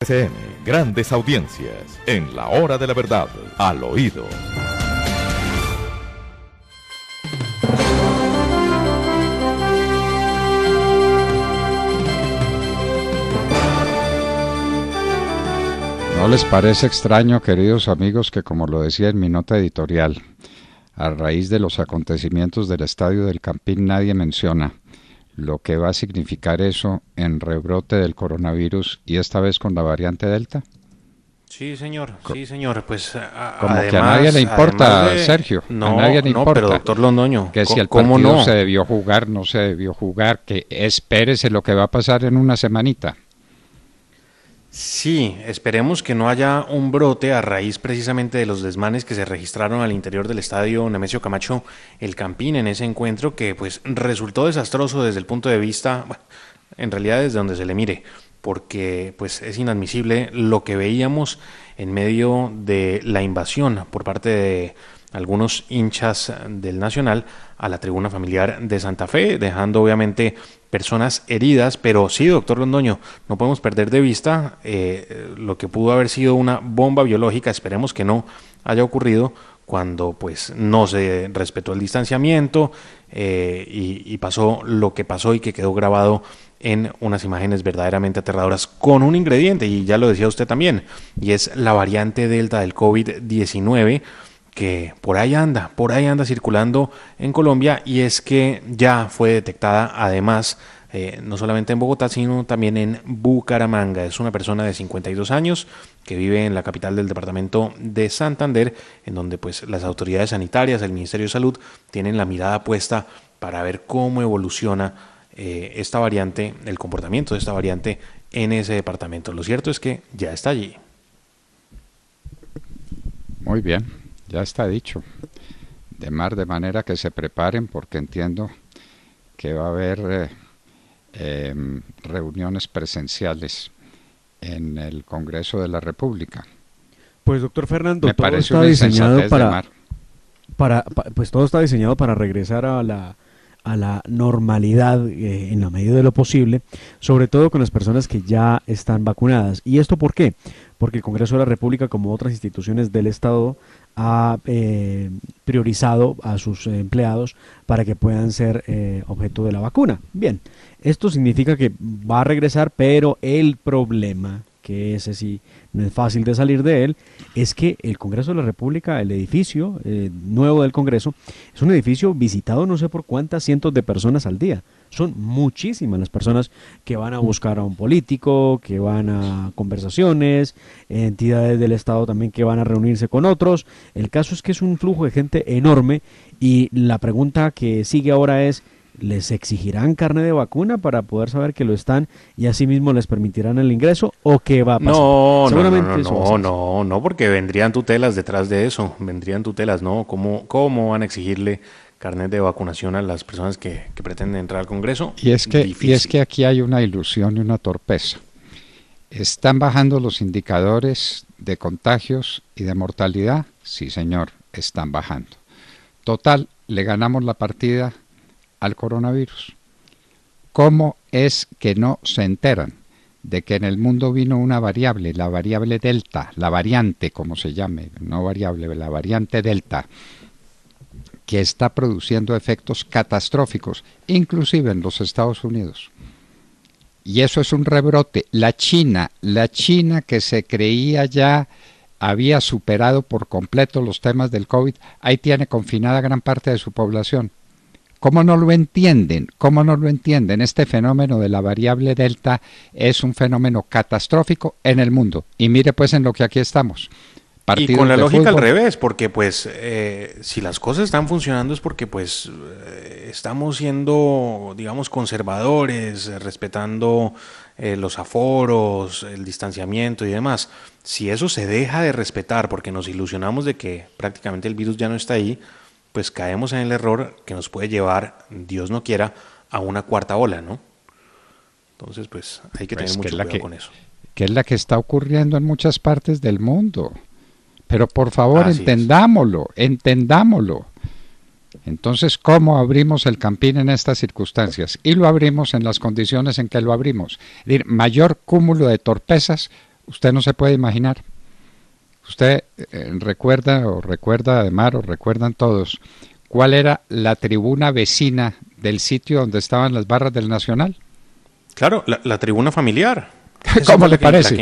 RCN, grandes audiencias, en la hora de la verdad, al oído. ¿No les parece extraño, queridos amigos, que como lo decía en mi nota editorial, a raíz de los acontecimientos del Estadio del Campín nadie menciona lo que va a significar eso en rebrote del coronavirus y esta vez con la variante Delta? Sí, señor, sí, señor. Pues como además, que a nadie le importa, Sergio, no, a nadie le importa. Pero doctor Londoño, que si el ¿cómo partido no? se debió jugar, no se debió jugar, que espérese lo que va a pasar en una semanita. Sí, esperemos que no haya un brote a raíz precisamente de los desmanes que se registraron al interior del estadio Nemesio Camacho El Campín en ese encuentro que pues resultó desastroso desde el punto de vista, bueno, en realidad desde donde se le mire, porque pues es inadmisible lo que veíamos en medio de la invasión por parte de algunos hinchas del Nacional a la tribuna familiar de Santa Fe, dejando obviamente personas heridas, pero sí, doctor Londoño, no podemos perder de vista lo que pudo haber sido una bomba biológica. Esperemos que no haya ocurrido cuando pues no se respetó el distanciamiento y pasó lo que pasó y que quedó grabado en unas imágenes verdaderamente aterradoras con un ingrediente, y ya lo decía usted también, y es la variante Delta del COVID-19, que por ahí anda circulando en Colombia, y es que ya fue detectada además no solamente en Bogotá, sino también en Bucaramanga. Es una persona de 52 años que vive en la capital del departamento de Santander, en donde pues las autoridades sanitarias, el Ministerio de Salud, tienen la mirada puesta para ver cómo evoluciona esta variante, el comportamiento de esta variante en ese departamento. Lo cierto es que ya está allí. Muy bien. Ya está dicho, de manera que se preparen, porque entiendo que va a haber reuniones presenciales en el Congreso de la República. Pues doctor Fernando, me todo parece está una diseñado pues todo está diseñado para regresar a la normalidad en la medida de lo posible, sobre todo con las personas que ya están vacunadas. ¿Y esto por qué? Porque el Congreso de la República, como otras instituciones del Estado, ha priorizado a sus empleados para que puedan ser objeto de la vacuna. Bien, esto significa que va a regresar, pero el problema, que ese sí no es fácil de salir de él, es que el Congreso de la República, el edificio nuevo del Congreso, es un edificio visitado no sé por cuántas cientos de personas al día. Son muchísimas las personas que van a buscar a un político, que van a conversaciones, entidades del Estado también que van a reunirse con otros. El caso es que es un flujo de gente enorme, y la pregunta que sigue ahora es: ¿les exigirán carne de vacuna para poder saber que lo están y asimismo les permitirán el ingreso, o qué va a pasar? No, porque vendrían tutelas detrás de eso, vendrían tutelas, ¿no? ¿Cómo van a exigirle carnet de vacunación a las personas que pretenden entrar al Congreso? Y es que aquí hay una ilusión y una torpeza. ¿Están bajando los indicadores de contagios y de mortalidad? Sí, señor, están bajando. Total, le ganamos la partida al coronavirus. ¿Cómo es que no se enteran de que en el mundo vino una variable, la variable Delta, la variante, como se llame, no variable, la variante Delta, que está produciendo efectos catastróficos, inclusive en los Estados Unidos? Y eso es un rebrote. La China que se creía ya había superado por completo los temas del COVID, ahí tiene confinada gran parte de su población. ¿Cómo no lo entienden? ¿Cómo no lo entienden? Este fenómeno de la variable Delta es un fenómeno catastrófico en el mundo. Y mire pues en lo que aquí estamos. Y con la lógica al revés, porque pues si las cosas están funcionando es porque pues estamos siendo, digamos, conservadores, respetando los aforos, el distanciamiento y demás. Si eso se deja de respetar porque nos ilusionamos de que prácticamente el virus ya no está ahí, pues caemos en el error que nos puede llevar, Dios no quiera, a una cuarta ola, ¿no? Entonces, pues hay que tener mucho cuidado con eso. Que es la que está ocurriendo en muchas partes del mundo. Pero por favor, entendámoslo. Entonces, ¿cómo abrimos el Campín en estas circunstancias? Y lo abrimos en las condiciones en que lo abrimos. Es decir, mayor cúmulo de torpezas usted no se puede imaginar. Usted recuerda Ademar, o recuerdan todos, ¿cuál era la tribuna vecina del sitio donde estaban las barras del Nacional? Claro, la tribuna familiar. ¿Cómo le parece?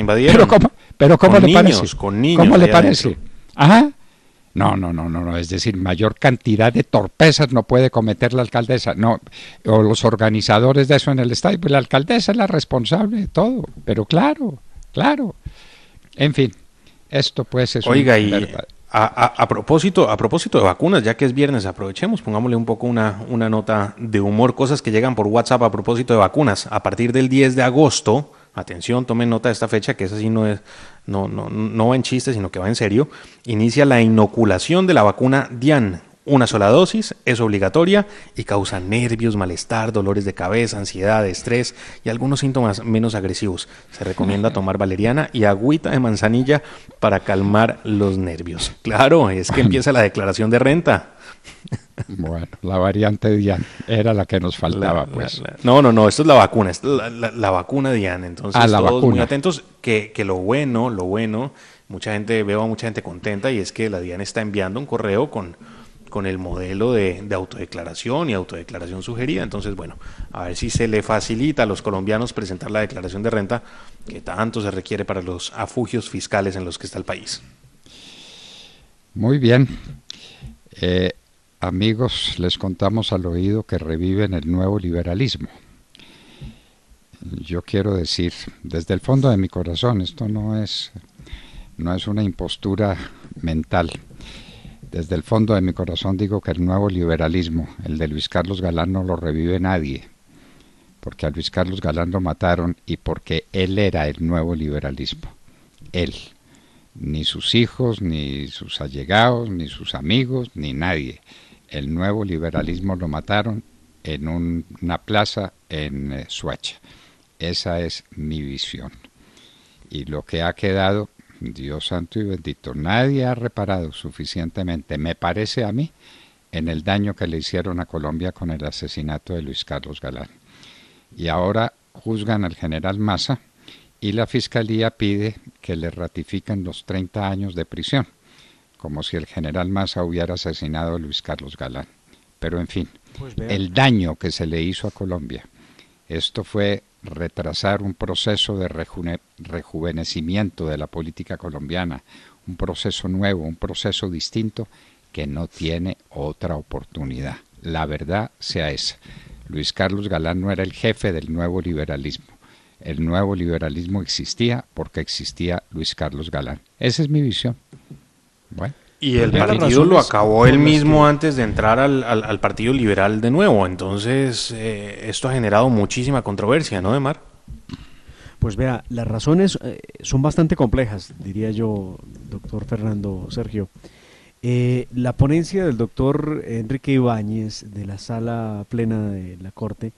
Pero ¿cómo le parece? Con niños. ¿Cómo le parece? Ajá. No, es decir, mayor cantidad de torpezas no puede cometer la alcaldesa, no, o los organizadores de eso en el estadio, pues la alcaldesa es la responsable de todo, pero claro, en fin, esto pues es Oiga, y a propósito de vacunas, ya que es viernes, aprovechemos, pongámosle un poco una nota de humor, cosas que llegan por WhatsApp a propósito de vacunas. A partir del 10 de agosto, atención, tomen nota de esta fecha, que esa sí no va en chiste, sino que va en serio, inicia la inoculación de la vacuna Dian. Una sola dosis, es obligatoria y causa nervios, malestar, dolores de cabeza, ansiedad, estrés y algunos síntomas menos agresivos. Se recomienda tomar valeriana y agüita de manzanilla para calmar los nervios. Claro, es que empieza la declaración de renta. Bueno, la variante Dian era la que nos faltaba, pues. No, esto es la vacuna, esto es la vacuna Dian. Entonces, todos vacuna. Muy atentos, que lo bueno, veo a mucha gente contenta, y es que la Dian está enviando un correo con el modelo de autodeclaración y autodeclaración sugerida. Entonces, bueno, a ver si se le facilita a los colombianos presentar la declaración de renta que tanto se requiere para los afugios fiscales en los que está el país. Muy bien. Amigos, les contamos al oído que reviven el nuevo liberalismo. Yo quiero decir, desde el fondo de mi corazón, esto no es una impostura mental. Desde el fondo de mi corazón digo que el nuevo liberalismo, el de Luis Carlos Galán, no lo revive nadie, porque a Luis Carlos Galán lo mataron y porque él era el nuevo liberalismo. Él, ni sus hijos, ni sus allegados, ni sus amigos, ni nadie. El nuevo liberalismo lo mataron en una plaza en Soacha. Esa es mi visión. Y lo que ha quedado, Dios santo y bendito, nadie ha reparado suficientemente, me parece a mí, en el daño que le hicieron a Colombia con el asesinato de Luis Carlos Galán. Y ahora juzgan al general Maza y la Fiscalía pide que le ratifiquen los 30 años de prisión, como si el general Maza hubiera asesinado a Luis Carlos Galán. Pero en fin, el daño que se le hizo a Colombia, esto fue retrasar un proceso de rejuvenecimiento de la política colombiana, un proceso nuevo, un proceso distinto que no tiene otra oportunidad. La verdad sea esa. Luis Carlos Galán no era el jefe del nuevo liberalismo. El nuevo liberalismo existía porque existía Luis Carlos Galán. Esa es mi visión. Bueno. Y el partido lo acabó él mismo antes de entrar al Partido Liberal de nuevo. Entonces, esto ha generado muchísima controversia, ¿no, Demar? Pues vea, las razones son bastante complejas, diría yo, doctor Fernando Sergio. La ponencia del doctor Enrique Ibáñez de la Sala Plena de la Corte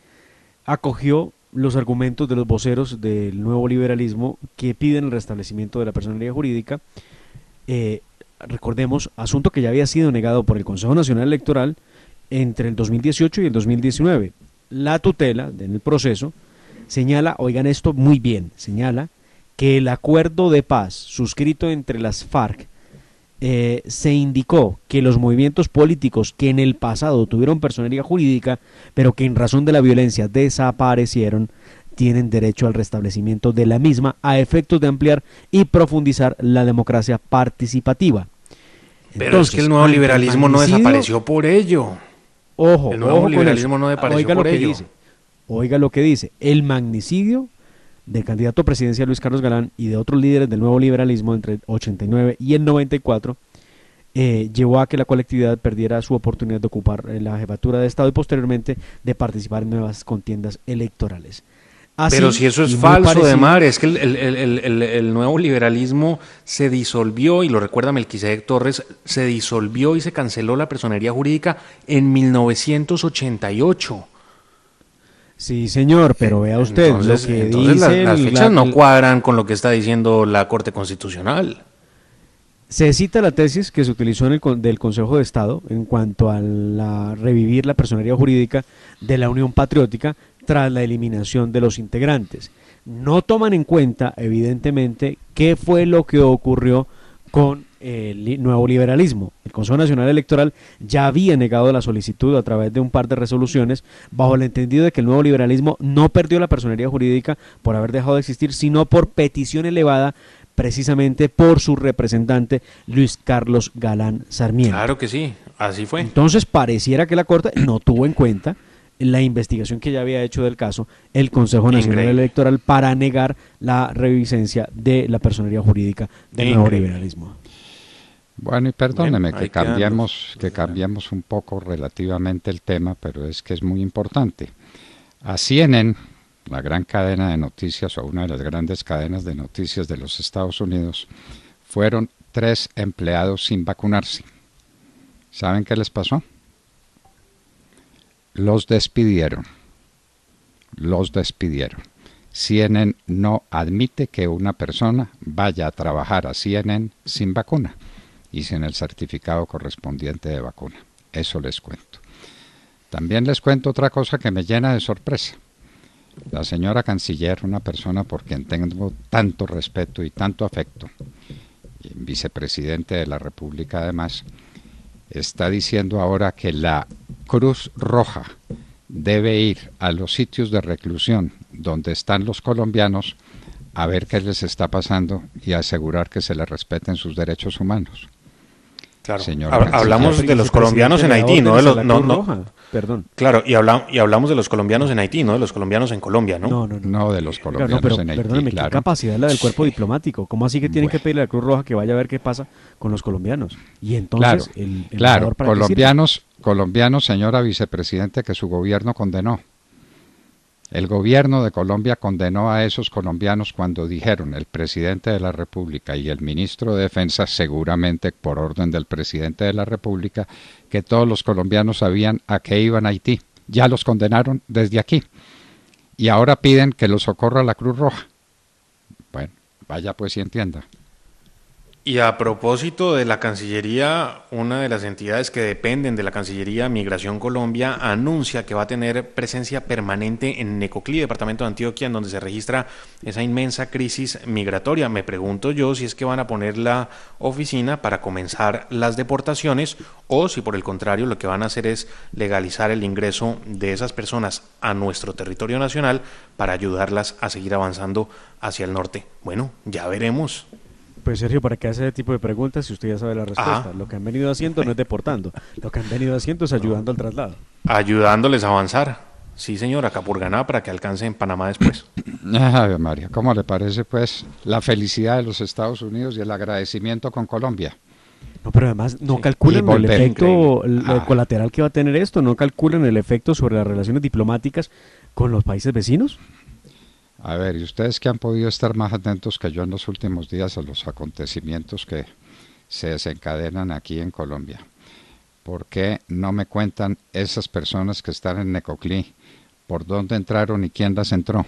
acogió los argumentos de los voceros del nuevo liberalismo que piden el restablecimiento de la personalidad jurídica. Recordemos, asunto que ya había sido negado por el Consejo Nacional Electoral entre el 2018 y el 2019. La tutela en el proceso señala, oigan esto muy bien, señala que el acuerdo de paz suscrito entre las FARC se indicó que los movimientos políticos que en el pasado tuvieron personería jurídica, pero que en razón de la violencia desaparecieron, tienen derecho al restablecimiento de la misma a efectos de ampliar y profundizar la democracia participativa. Pero entonces, es que el nuevo liberalismo no desapareció por ello. Ojo, el nuevo liberalismo no desapareció por ello. Oiga lo que dice, el magnicidio del candidato presidencial Luis Carlos Galán y de otros líderes del nuevo liberalismo entre el 89 y el 94 llevó a que la colectividad perdiera su oportunidad de ocupar la jefatura de Estado y posteriormente de participar en nuevas contiendas electorales. Así, pero si eso es falso, Demar, es que el nuevo liberalismo se disolvió, y lo recuerda Melquisedec Torres, se disolvió y se canceló la personería jurídica en 1988. Sí, señor, pero vea usted entonces, lo que dice... Las fechas no cuadran con lo que está diciendo la Corte Constitucional. Se cita la tesis que se utilizó del Consejo de Estado en cuanto a revivir la personería jurídica de la Unión Patriótica tras la eliminación de los integrantes. no toman en cuenta, evidentemente, qué fue lo que ocurrió con el nuevo liberalismo. El Consejo Nacional Electoral ya había negado la solicitud a través de un par de resoluciones bajo el entendido de que el nuevo liberalismo no perdió la personería jurídica por haber dejado de existir, sino por petición elevada precisamente por su representante Luis Carlos Galán Sarmiento. Claro que sí, así fue. Entonces pareciera que la Corte no tuvo en cuenta la investigación que ya había hecho del caso el Consejo Nacional Electoral para negar la revigencia de la personería jurídica del nuevo liberalismo. Bueno, y perdóneme que cambiemos un poco relativamente el tema, pero es que es muy importante. A CNN, la gran cadena de noticias o una de las grandes cadenas de noticias de los Estados Unidos, fueron 3 empleados sin vacunarse. ¿Saben qué les pasó? Los despidieron. CNN no admite que una persona vaya a trabajar a CNN sin vacuna y sin el certificado correspondiente de vacuna. Eso les cuento. También les cuento otra cosa que me llena de sorpresa. La señora canciller, una persona por quien tengo tanto respeto y tanto afecto, y vicepresidente de la República además, está diciendo ahora que la Cruz Roja debe ir a los sitios de reclusión donde están los colombianos a ver qué les está pasando y asegurar que se les respeten sus derechos humanos. Claro. Hablamos de los colombianos en Haití, no de los Perdón. Claro, y hablamos de los colombianos en Haití, no de los colombianos en Colombia, ¿no? No, de los colombianos en Haití. Perdóneme, claro. ¿qué capacidad es la del cuerpo diplomático? ¿Cómo así que tienen que pedirle a la Cruz Roja que vaya a ver qué pasa con los colombianos? Y entonces claro, colombianos, señora vicepresidente, que su gobierno condenó. El gobierno de Colombia condenó a esos colombianos cuando dijeron el presidente de la República y el ministro de Defensa, seguramente por orden del presidente de la República, que todos los colombianos sabían a qué iban a Haití. Ya los condenaron desde aquí. Y ahora piden que los socorra la Cruz Roja. Bueno, vaya pues y entienda. Y a propósito de la Cancillería, una de las entidades que dependen de la Cancillería, Migración Colombia, anuncia que va a tener presencia permanente en Necoclí, departamento de Antioquia, en donde se registra esa inmensa crisis migratoria. Me pregunto yo si es que van a poner la oficina para comenzar las deportaciones o si por el contrario lo que van a hacer es legalizar el ingreso de esas personas a nuestro territorio nacional para ayudarlas a seguir avanzando hacia el norte. Bueno, ya veremos. Pues Sergio, ¿para qué hace ese tipo de preguntas si usted ya sabe la respuesta? Lo que han venido haciendo no es deportando, lo que han venido haciendo es ayudando al traslado. Ayudándoles a avanzar. Sí, señor, a Capurganá para que alcance en Panamá después. Ave María, ¿cómo le parece pues la felicidad de los Estados Unidos y el agradecimiento con Colombia? No, pero además no calculan el efecto colateral que va a tener esto, no calculan el efecto sobre las relaciones diplomáticas con los países vecinos. A ver, y ustedes que han podido estar más atentos que yo en los últimos días a los acontecimientos que se desencadenan aquí en Colombia, ¿por qué no me cuentan esas personas que están en Necoclí, por dónde entraron y quién las entró?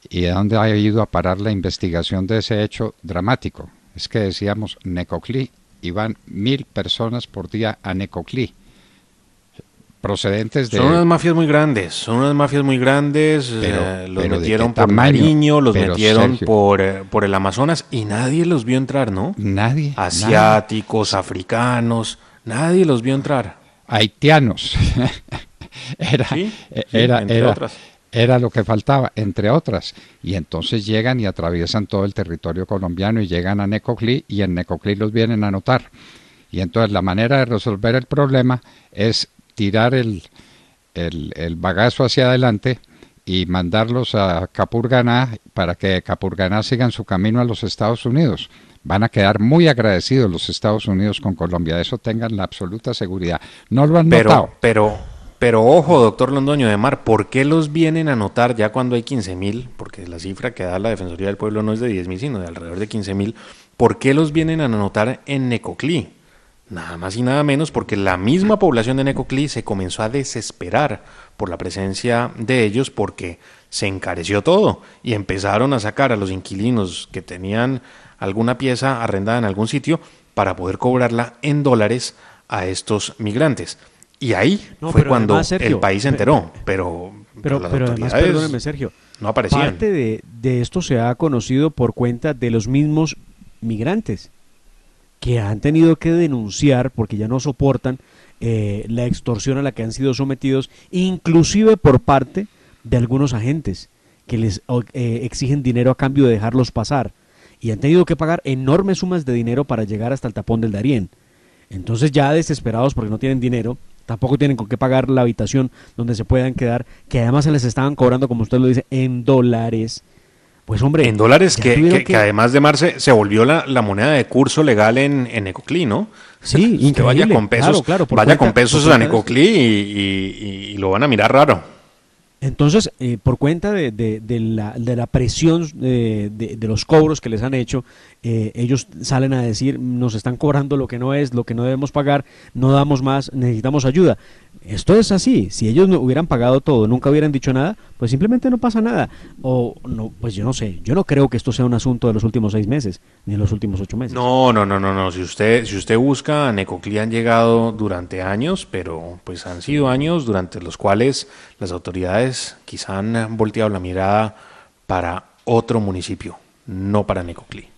¿Y a dónde ha ido a parar la investigación de ese hecho dramático? Es que decíamos Necoclí y van 1.000 personas por día a Necoclí. Procedentes de... Son unas mafias muy grandes, los metieron por Nariño, los metieron por el Amazonas y nadie los vio entrar, ¿no? Nadie. Asiáticos, africanos, nadie los vio entrar. Haitianos. Era lo que faltaba, entre otras. Y entonces llegan y atraviesan todo el territorio colombiano y llegan a Necoclí y en Necoclí los vienen a anotar. Y entonces la manera de resolver el problema es tirar el bagazo hacia adelante y mandarlos a Capurganá para que Capurganá sigan su camino a los Estados Unidos. Van a quedar muy agradecidos los Estados Unidos con Colombia, de eso tengan la absoluta seguridad. ¿No lo han notado? Pero ojo, doctor Londoño de Mar, ¿por qué los vienen a anotar ya cuando hay 15.000? Porque la cifra que da la Defensoría del Pueblo no es de 10.000, sino de alrededor de 15.000. ¿Por qué los vienen a anotar en Necoclí? Nada más y nada menos porque la misma población de Necoclí se comenzó a desesperar por la presencia de ellos porque se encareció todo y empezaron a sacar a los inquilinos que tenían alguna pieza arrendada en algún sitio para poder cobrarla en dólares a estos migrantes. Y ahí fue cuando además, Sergio, el país se enteró, pero además, perdóneme Sergio, No aparecían. Parte de esto se ha conocido por cuenta de los mismos migrantes que han tenido que denunciar porque ya no soportan la extorsión a la que han sido sometidos, inclusive por parte de algunos agentes que les exigen dinero a cambio de dejarlos pasar, y han tenido que pagar enormes sumas de dinero para llegar hasta el tapón del Darién. Entonces, ya desesperados porque no tienen dinero, tampoco tienen con qué pagar la habitación donde se puedan quedar, que además se les estaban cobrando, como usted lo dice, en dólares. Pues hombre, en dólares que además de Marce se volvió la moneda de curso legal en Necoclí, ¿no? Sí, que vaya con pesos, claro, vaya con pesos a Necoclí y lo van a mirar raro. Entonces, por cuenta de la presión de los cobros que les han hecho, ellos salen a decir, nos están cobrando lo que no es, lo que no debemos pagar, no damos más, necesitamos ayuda. Esto es así. Si ellos no hubieran pagado todo, nunca hubieran dicho nada, pues simplemente no pasa nada. O no, pues yo no sé. Yo no creo que esto sea un asunto de los últimos 6 meses ni de los últimos 8 meses. No. Si usted busca, a Necoclí han llegado durante años, pero pues han sido años durante los cuales las autoridades quizá han volteado la mirada para otro municipio, no para Necoclí.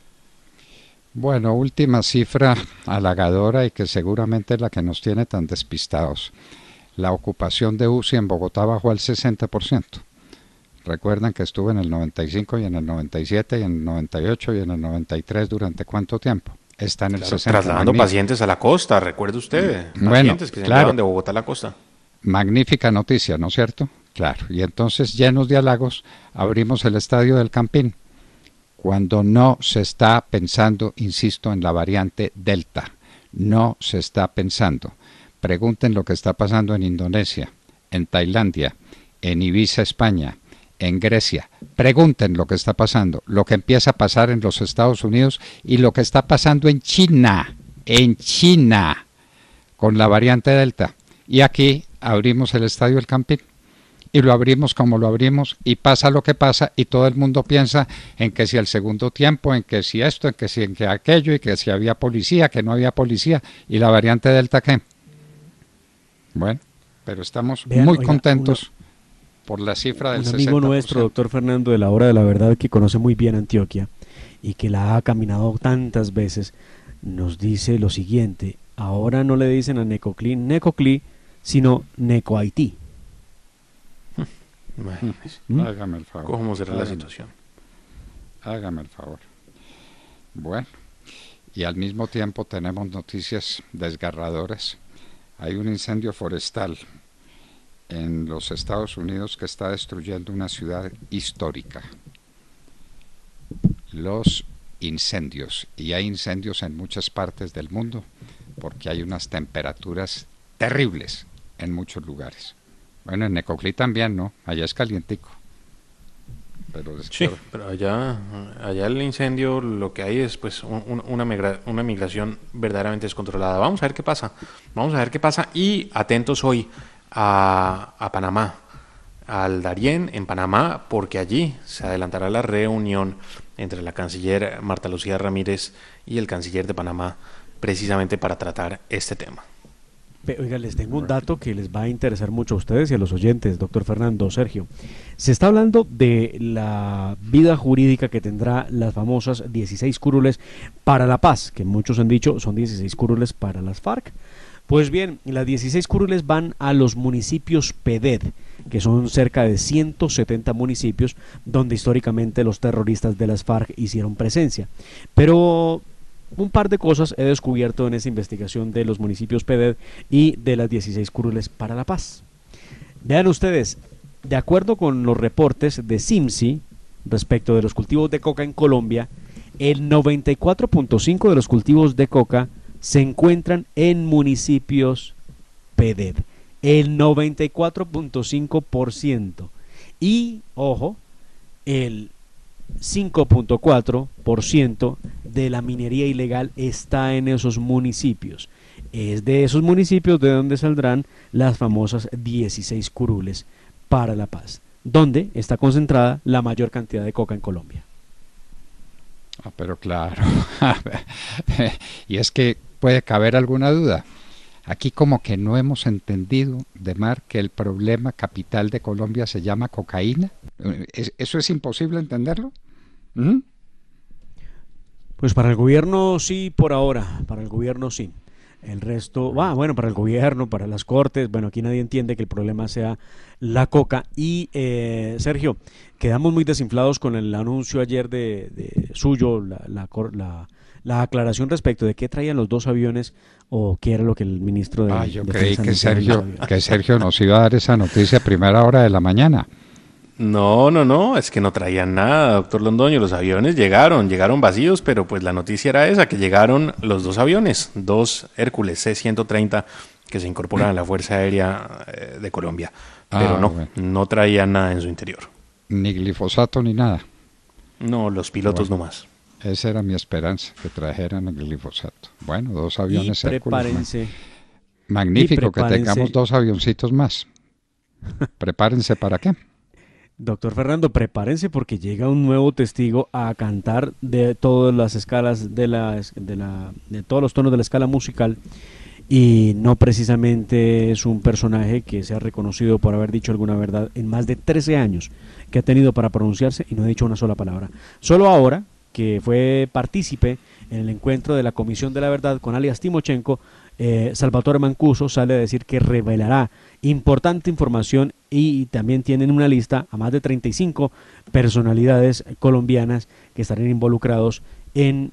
Bueno, última cifra halagadora y que seguramente es la que nos tiene tan despistados. La ocupación de UCI en Bogotá bajó al 60%. Recuerdan que estuvo en el 95 y en el 97 y en el 98 y en el 93 durante ¿cuánto tiempo? Está en el 60%. Trasladando pacientes a la costa, recuerde usted. Pacientes que se llevaban de Bogotá a la costa. Magnífica noticia, ¿no es cierto? Claro. Y entonces, llenos de halagos, abrimos el estadio del Campín. Cuando no se está pensando, insisto, en la variante Delta. No se está pensando. Pregunten lo que está pasando en Indonesia, en Tailandia, en Ibiza, España, en Grecia. Pregunten lo que está pasando, lo que empieza a pasar en los Estados Unidos y lo que está pasando en China, con la variante Delta. Y aquí abrimos el estadio del Campín. Y lo abrimos como lo abrimos y pasa lo que pasa y todo el mundo piensa en que si el segundo tiempo, en que si esto, en que aquello y que si había policía, que no había policía y la variante Delta ¿qué? Bueno, pero estamos muy contentos por la cifra del 60%. Un amigo nuestro, doctor Fernando, de la Hora de la Verdad, que conoce muy bien Antioquia y que la ha caminado tantas veces, nos dice lo siguiente: ahora no le dicen a Necoclí, sino Necohaití. Hágame el favor. ¿Cómo será la situación? Hágame el favor. Bueno, y al mismo tiempo tenemos noticias desgarradoras. Hay un incendio forestal en los Estados Unidos que está destruyendo una ciudad histórica. Los incendios, y hay incendios en muchas partes del mundo, porque hay unas temperaturas terribles en muchos lugares. Bueno, en Necoclí también, ¿no? Allá es calientico. Sí, pero allá el incendio lo que hay es pues una migración verdaderamente descontrolada. Vamos a ver qué pasa. Y atentos hoy a Panamá, al Darién en Panamá, porque allí se adelantará la reunión entre la canciller Marta Lucía Ramírez y el canciller de Panamá, precisamente para tratar este tema. Oiga, les tengo un dato que les va a interesar mucho a ustedes y a los oyentes, doctor Fernando, Sergio. Se está hablando de la vida jurídica que tendrá las famosas 16 curules para la paz, que muchos han dicho son 16 curules para las FARC. Pues bien, las 16 curules van a los municipios PEDED, que son cerca de 170 municipios donde históricamente los terroristas de las FARC hicieron presencia. Pero un par de cosas he descubierto en esa investigación de los municipios PEDED y de las 16 curules para la paz. Vean ustedes, de acuerdo con los reportes de CIMSI respecto de los cultivos de coca en Colombia, el 94.5% de los cultivos de coca se encuentran en municipios PEDED. El 94.5%. Y, ojo, el 5.4% de la minería ilegal está en esos municipios. Es de esos municipios de donde saldrán las famosas 16 curules para la paz, donde está concentrada la mayor cantidad de coca en Colombia. Pero claro, y es que puede caber alguna duda. Aquí como que no hemos entendido, Demar, que el problema capital de Colombia se llama cocaína. ¿Eso es imposible entenderlo? ¿Mm? Pues para el gobierno sí, por ahora, para el gobierno sí. El resto, bueno, para el gobierno, para las cortes, bueno, aquí nadie entiende que el problema sea la coca. Y Sergio, quedamos muy desinflados con el anuncio ayer de suyo, la aclaración respecto de qué traían los dos aviones o qué era lo que el ministro de Yo Defensa creí anunciaba. que Sergio nos iba a dar esa noticia a primera hora de la mañana. No, es que no traían nada, doctor Londoño. Los aviones llegaron vacíos, pero pues la noticia era esa, que llegaron los dos aviones, dos Hércules C-130 que se incorporan a la Fuerza Aérea de Colombia. Pero Bueno. no traían nada en su interior. Ni glifosato ni nada. No, los pilotos Bueno. nomás. Esa era mi esperanza, que trajeran el glifosato. Bueno, dos Y aviones Hércules. prepárense, Magnífico que prepárense. tengamos dos avioncitos más. Prepárense para qué. Doctor Fernando, prepárense porque llega un nuevo testigo a cantar de todas las escalas de todos los tonos de la escala musical, y no precisamente es un personaje que sea reconocido por haber dicho alguna verdad en más de 13 años que ha tenido para pronunciarse y no ha dicho una sola palabra. Solo ahora que fue partícipe en el encuentro de la Comisión de la Verdad con alias Timochenko, Salvatore Mancuso sale a decir que revelará importante información, y también tienen una lista a más de 35 personalidades colombianas que estarán involucrados en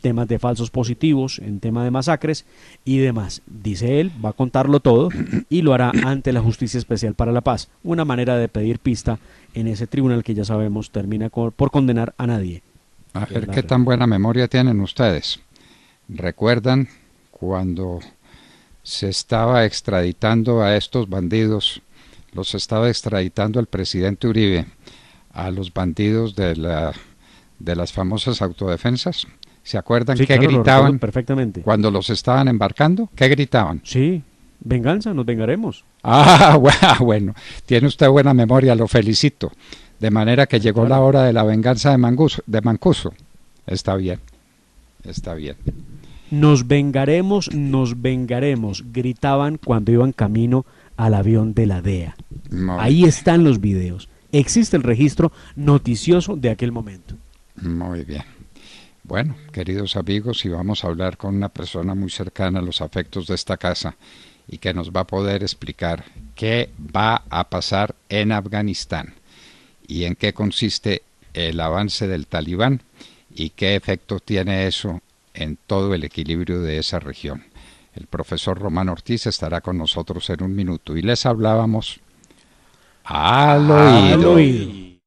temas de falsos positivos, en tema de masacres y demás. Dice él, va a contarlo todo y lo hará ante la Justicia Especial para la Paz, una manera de pedir pista en ese tribunal que ya sabemos termina por condenar a nadie. A ver qué tan buena memoria tienen ustedes. ¿Recuerdan cuando se estaba extraditando a estos bandidos? Los estaba extraditando el presidente Uribe a los bandidos de las famosas autodefensas. ¿Se acuerdan Sí, qué claro, lo gritaban recuerdo perfectamente. cuando los estaban embarcando? ¿Qué gritaban? Sí, venganza, nos vengaremos. Bueno, tiene usted buena memoria, lo felicito. De manera que llegó la hora de la venganza de Mancuso. Está bien, está bien. Nos vengaremos, gritaban cuando iban camino al avión de la DEA. Ahí están los videos. Existe el registro noticioso de aquel momento. Muy bien. Bueno, queridos amigos, y vamos a hablar con una persona muy cercana a los afectos de esta casa y que nos va a poder explicar qué va a pasar en Afganistán y en qué consiste el avance del Talibán y qué efecto tiene eso en todo el equilibrio de esa región. El profesor Román Ortiz estará con nosotros en un minuto y les hablábamos al oído.